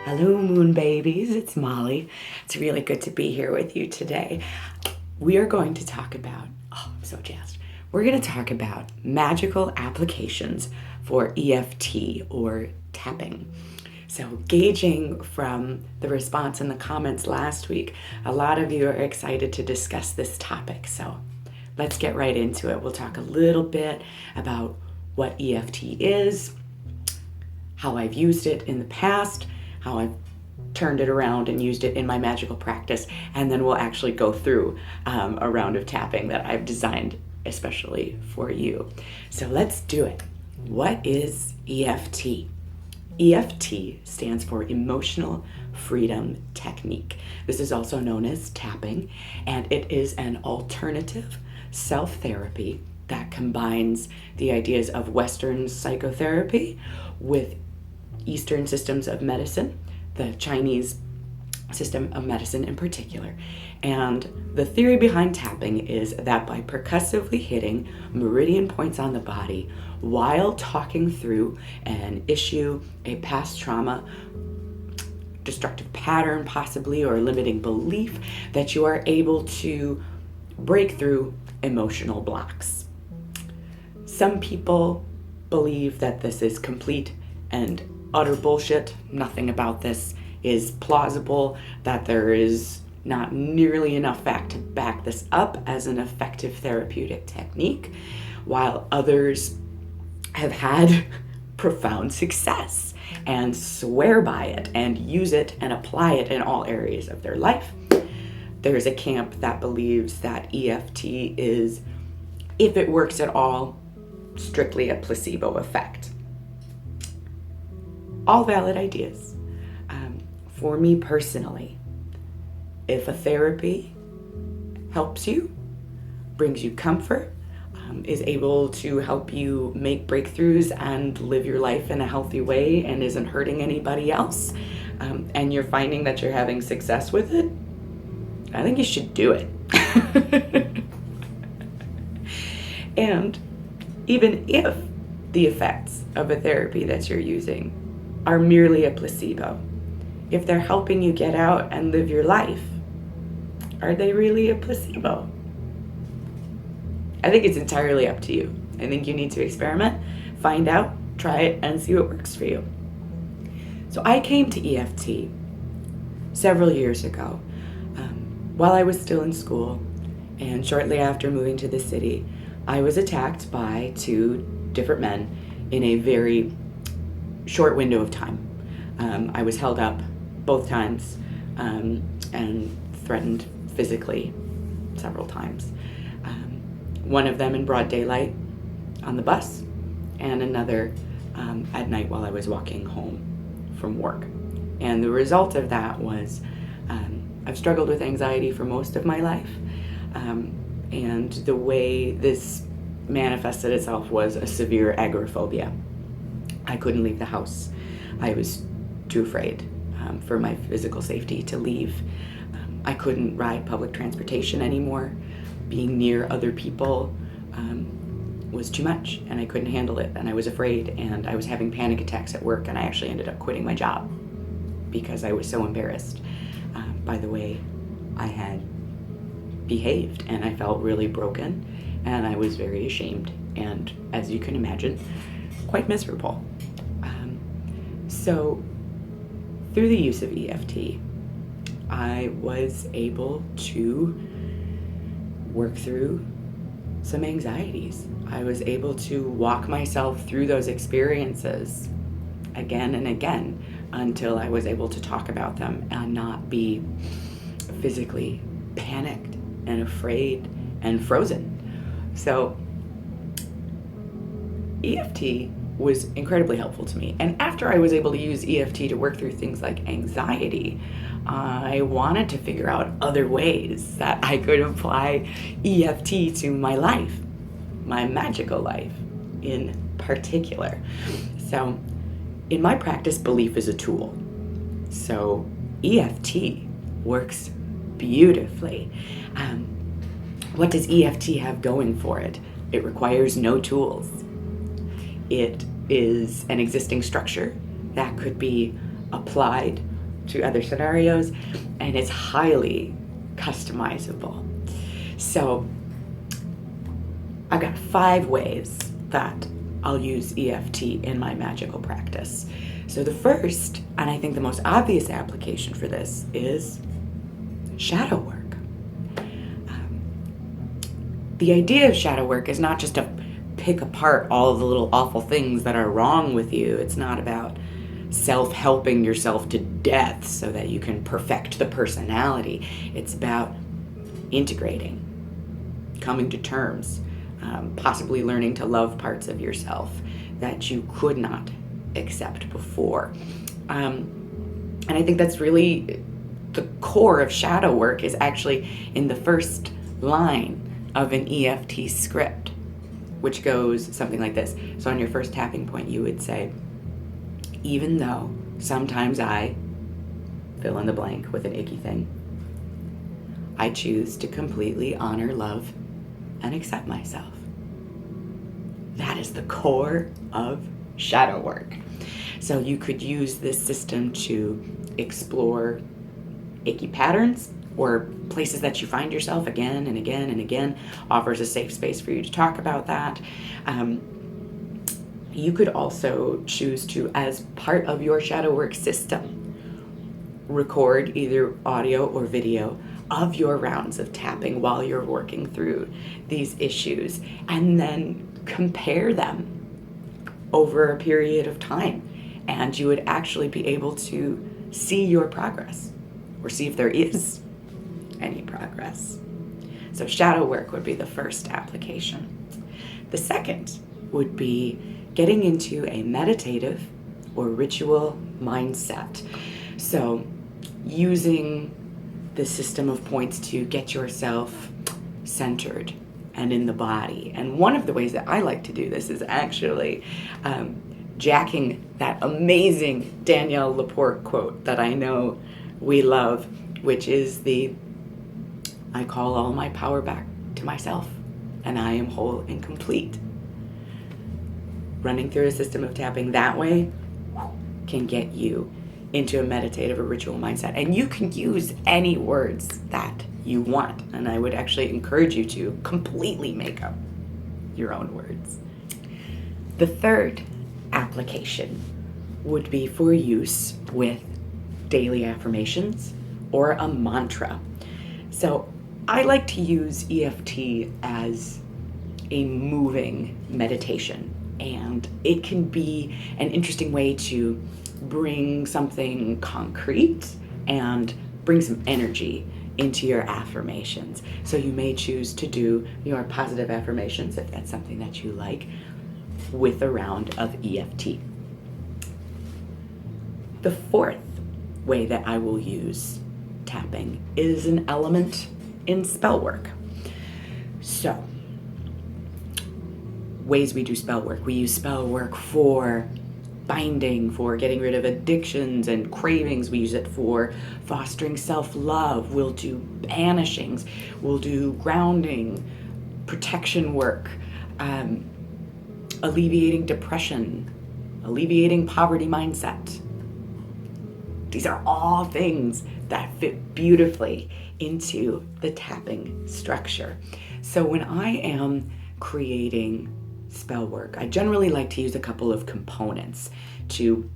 Hello, moon babies. It's Molly. It's really good to be here with you today. We are going to talk about, I'm so jazzed. We're going to talk about magical applications for EFT or tapping. So, gauging from the response in the comments last week, a lot of you are excited to discuss this topic. So, let's get right into it. We'll talk a little bit about what EFT is, how I've used it in the past, how I've turned it around and used it in my magical practice, and then we'll actually go through a round of tapping that I've designed especially for you. So let's do it. What is EFT? EFT stands for Emotional Freedom Technique. This is also known as tapping, and it is an alternative self-therapy that combines the ideas of Western psychotherapy with Eastern systems of medicine, the Chinese system of medicine in particular. And the theory behind tapping is that by percussively hitting meridian points on the body while talking through an issue, a past trauma, destructive pattern possibly, or limiting belief, that you are able to break through emotional blocks. Some people believe that this is complete and utter bullshit. Nothing about this is plausible, that there is not nearly enough fact to back this up as an effective therapeutic technique, while others have had profound success and swear by it and use it and apply it in all areas of their life. There's a camp that believes that EFT is, if it works at all, strictly a placebo effect. All valid ideas. For me personally, if a therapy helps you, brings you comfort, is able to help you make breakthroughs and live your life in a healthy way and isn't hurting anybody else, and you're finding that you're having success with it, I think you should do it. And even if the effects of a therapy that you're using are merely a placebo, if they're helping you get out and live your life, are they really a placebo? I think it's entirely up to you. I think you need to experiment, find out, try it, and see what works for you. So I came to EFT several years ago while I was still in school, and shortly after moving to the city, I was attacked by two different men in a very short window of time. I was held up both times and threatened physically several times. One of them in broad daylight on the bus, and another at night while I was walking home from work. And the result of that was I've struggled with anxiety for most of my life, and the way this manifested itself was a severe agoraphobia. I couldn't leave the house. I was too afraid for my physical safety to leave. I couldn't ride public transportation anymore. Being near other people was too much, and I couldn't handle it, and I was afraid, and I was having panic attacks at work, and I actually ended up quitting my job because I was so embarrassed by the way I had behaved, and I felt really broken, and I was very ashamed, and as you can imagine, quite miserable. So through the use of EFT, I was able to work through some anxieties. I was able to walk myself through those experiences again and again until I was able to talk about them and not be physically panicked and afraid and frozen. So EFT was incredibly helpful to me. And after I was able to use EFT to work through things like anxiety, I wanted to figure out other ways that I could apply EFT to my life, my magical life in particular. So in my practice, belief is a tool. So EFT works beautifully. What does EFT have going for it? It requires no tools. It is an existing structure that could be applied to other scenarios, and it's highly customizable. So I've got 5 ways that I'll use EFT in my magical practice. So the first, and I think the most obvious application for this, is shadow work. The idea of shadow work is not just to pick apart all of the little awful things that are wrong with you. It's not about self-helping yourself to death so that you can perfect the personality. It's about integrating, coming to terms, possibly learning to love parts of yourself that you could not accept before. And I think that's really the core of shadow work, is actually in the first line of an EFT script, which goes something like this. So on your first tapping point, you would say, even though sometimes I fill in the blank with an icky thing, I choose to completely honor, love, and accept myself. That is the core of shadow work. So you could use this system to explore icky patterns or places that you find yourself again and again and again. Offers a safe space for you to talk about that. You could also choose to, as part of your shadow work system, record either audio or video of your rounds of tapping while you're working through these issues, and then compare them over a period of time. And you would actually be able to see your progress, or see if there is any progress. So shadow work would be the first application. The second would be getting into a meditative or ritual mindset. So using the system of points to get yourself centered and in the body. And one of the ways that I like to do this is actually jacking that amazing Danielle Laporte quote that I know we love, which is I call all my power back to myself, and I am whole and complete. Running through a system of tapping that way can get you into a meditative or ritual mindset. And you can use any words that you want. And I would actually encourage you to completely make up your own words. The third application would be for use with daily affirmations or a mantra. So I like to use EFT as a moving meditation, and it can be an interesting way to bring something concrete and bring some energy into your affirmations. So you may choose to do your positive affirmations, if that's something that you like, with a round of EFT. The fourth way that I will use tapping is an element in spell work. So, ways we do spell work. We use spell work for binding, for getting rid of addictions and cravings. We use it for fostering self-love. We'll do banishings. We'll do grounding, protection work, alleviating depression, alleviating poverty mindset. These are all things that fit beautifully into the tapping structure. So when I am creating spell work, I generally like to use a couple of components to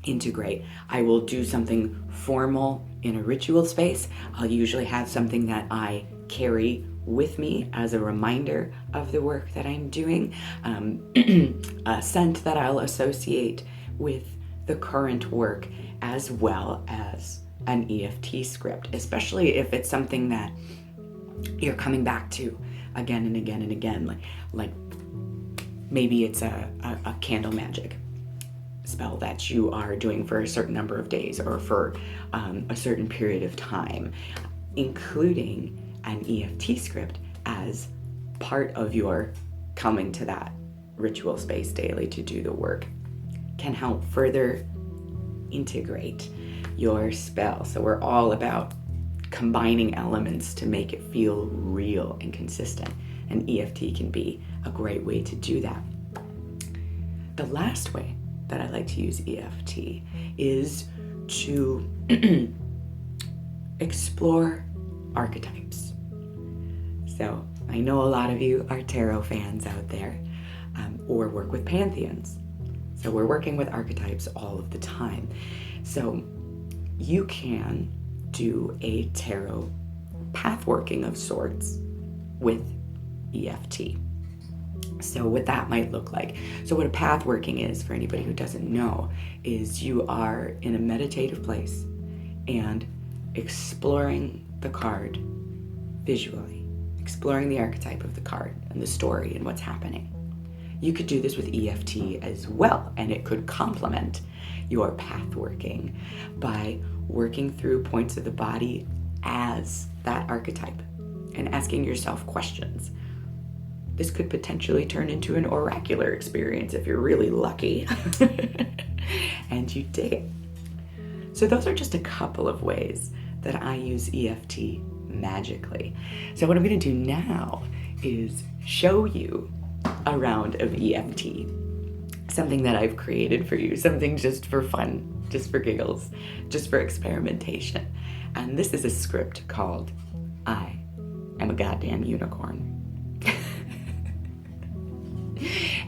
integrate. I will do something formal in a ritual space. I'll usually have something that I carry with me as a reminder of the work that I'm doing, a scent that I'll associate with the current work, as well as an EFT script, especially if it's something that you're coming back to again and again and again, like maybe it's a candle magic spell that you are doing for a certain number of days or for a certain period of time. Including an EFT script as part of your coming to that ritual space daily to do the work can help further integrate your spell. So we're all about combining elements to make it feel real and consistent, and EFT can be a great way to do that. The last way that I like to use EFT is to explore archetypes. So I know a lot of you are tarot fans out there, or work with pantheons. So we're working with archetypes all of the time. So you can do a tarot path working of sorts with EFT. So what that might look like. So what a path working is, for anybody who doesn't know, is you are in a meditative place and exploring the card visually, exploring the archetype of the card and the story and what's happening. You could do this with EFT as well, and it could complement your path working by working through points of the body as that archetype and asking yourself questions. This could potentially turn into an oracular experience if you're really lucky and you dig it. So those are just a couple of ways that I use EFT magically. So what I'm going to do now is show you a round of EFT, something that I've created for you, something just for fun, just for giggles, just for experimentation. And this is a script called I Am a Goddamn Unicorn.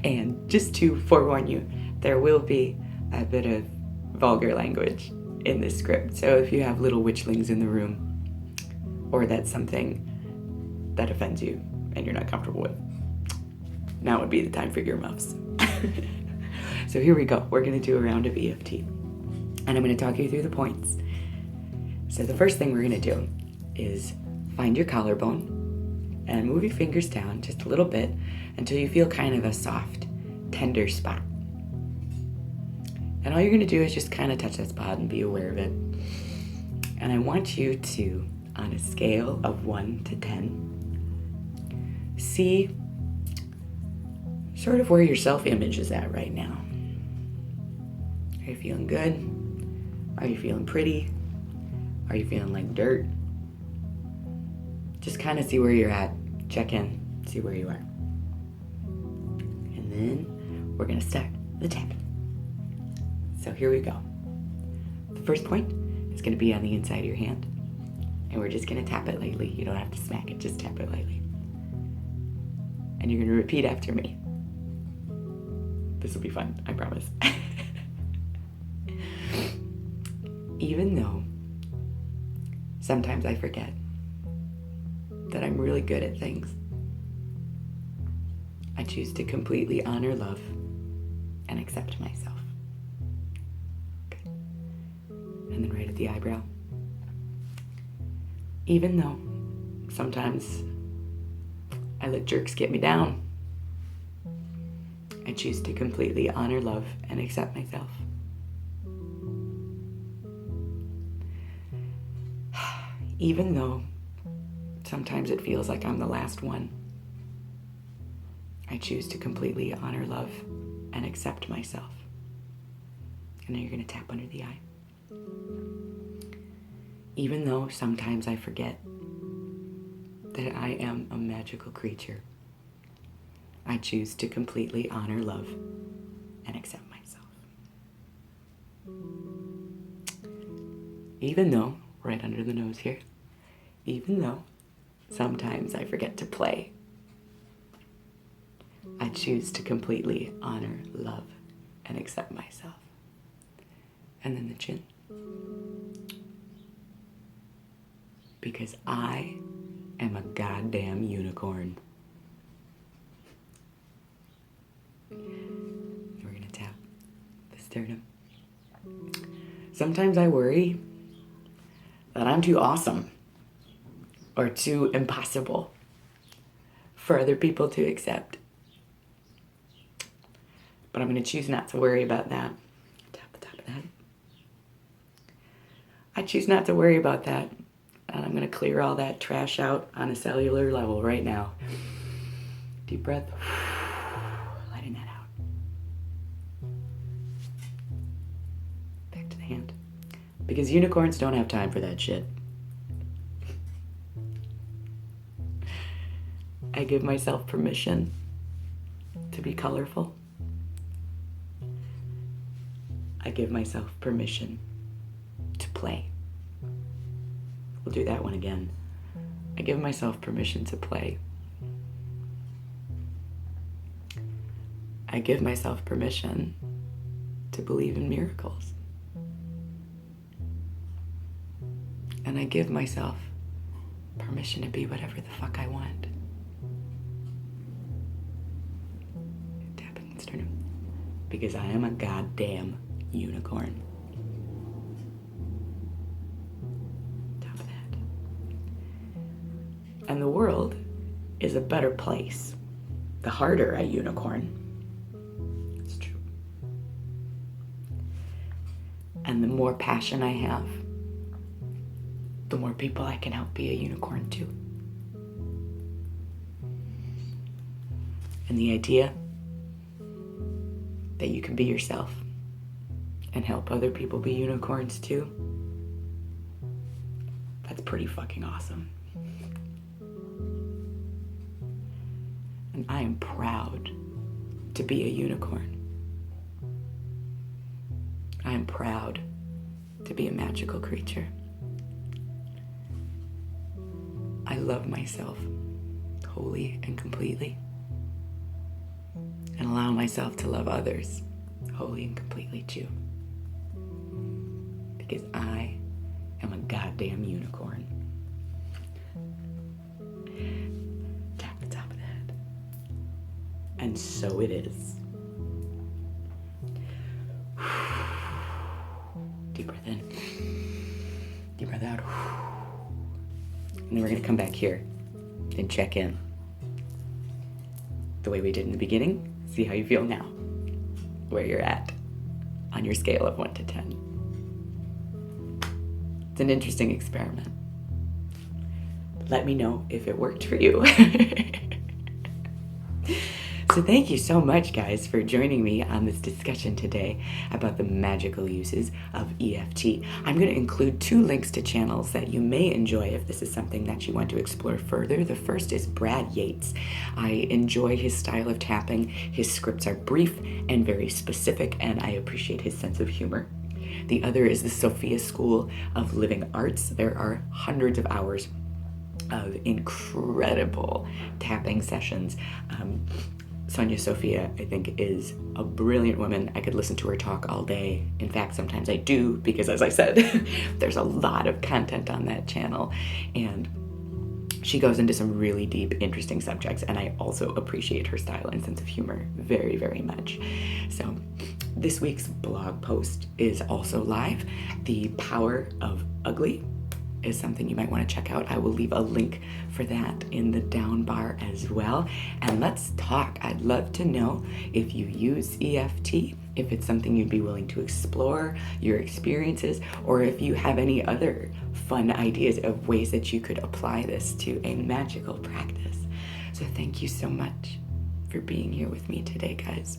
And just to forewarn you, there will be a bit of vulgar language in this script. So if you have little witchlings in the room, or that's something that offends you and you're not comfortable with, now would be the time for earmuffs. So here we go. We're going to do a round of EFT. And I'm going to talk you through the points. So the first thing we're going to do is find your collarbone and move your fingers down just a little bit until you feel kind of a soft, tender spot. And all you're going to do is just kind of touch that spot and be aware of it. And I want you to, on a scale of 1 to 10, see sort of where your self-image is at right now. Are you feeling good? Are you feeling pretty? Are you feeling like dirt? Just kind of see where you're at. Check in, see where you are. And then we're going to start the tapping. So here we go. The first point is going to be on the inside of your hand. And we're just going to tap it lightly. You don't have to smack it, just tap it lightly. And you're going to repeat after me. This will be fun, I promise. Even though sometimes I forget that I'm really good at things, I choose to completely honor, love, and accept myself. Okay. And then right at the eyebrow. Even though sometimes I let jerks get me down, I choose to completely honor, love, and accept myself. Even though sometimes it feels like I'm the last one, I choose to completely honor, love, and accept myself. And then you're going to tap under the eye. Even though sometimes I forget that I am a magical creature, I choose to completely honor, love, and accept myself. Even though, right under the nose here, even though sometimes I forget to play, I choose to completely honor, love, and accept myself. And then the chin. Because I am a goddamn unicorn. We're going to tap the sternum. Sometimes I worry that I'm too awesome or too impossible for other people to accept. But I'm going to choose not to worry about that. Tap the top of that. I choose not to worry about that. And I'm going to clear all that trash out on a cellular level right now. Deep breath. Letting that out. Back to the hand. Because unicorns don't have time for that shit. I give myself permission to be colorful. I give myself permission play. We'll do that one again. I give myself permission to play. I give myself permission to believe in miracles. And I give myself permission to be whatever the fuck I want. Tapping the sternum. Because I am a goddamn unicorn. Top of that. And the world is a better place the harder I unicorn. It's true. And the more passion I have, the more people I can help be a unicorn too. And the idea that you can be yourself and help other people be unicorns too, that's pretty fucking awesome. And I am proud to be a unicorn. I am proud to be a magical creature. I love myself wholly and completely, and allow myself to love others wholly and completely too. Because I am a goddamn unicorn. Tap the top of the head. And so it is. Deep breath in. Deep breath out. And then we're going to come back here and check in. The way we did in the beginning. See how you feel now. Where you're at on your scale of 1 to 10. It's an interesting experiment. Let me know if it worked for you. So thank you so much, guys, for joining me on this discussion today about the magical uses of EFT. I'm going to include 2 links to channels that you may enjoy if this is something that you want to explore further. The first is Brad Yates. I enjoy his style of tapping. His scripts are brief and very specific, and I appreciate his sense of humor. The other is the Sophia School of Living Arts. There are hundreds of hours of incredible tapping sessions. Sonia Sophia, I think, is a brilliant woman. I could listen to her talk all day. In fact, sometimes I do, because as I said, there's a lot of content on that channel. And she goes into some really deep, interesting subjects. And I also appreciate her style and sense of humor very, very much. So this week's blog post is also live. The Power of Ugly is something you might want to check out. I will leave a link for that in the down bar as well. And let's talk. I'd love to know if you use EFT, if it's something you'd be willing to explore, your experiences, or if you have any other fun ideas of ways that you could apply this to a magical practice. So thank you so much for being here with me today, guys.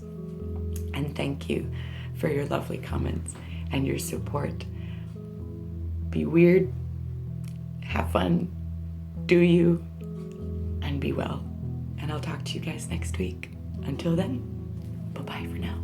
And thank you for your lovely comments and your support. Be weird. Have fun, do you, and be well. And I'll talk to you guys next week. Until then, bye-bye for now.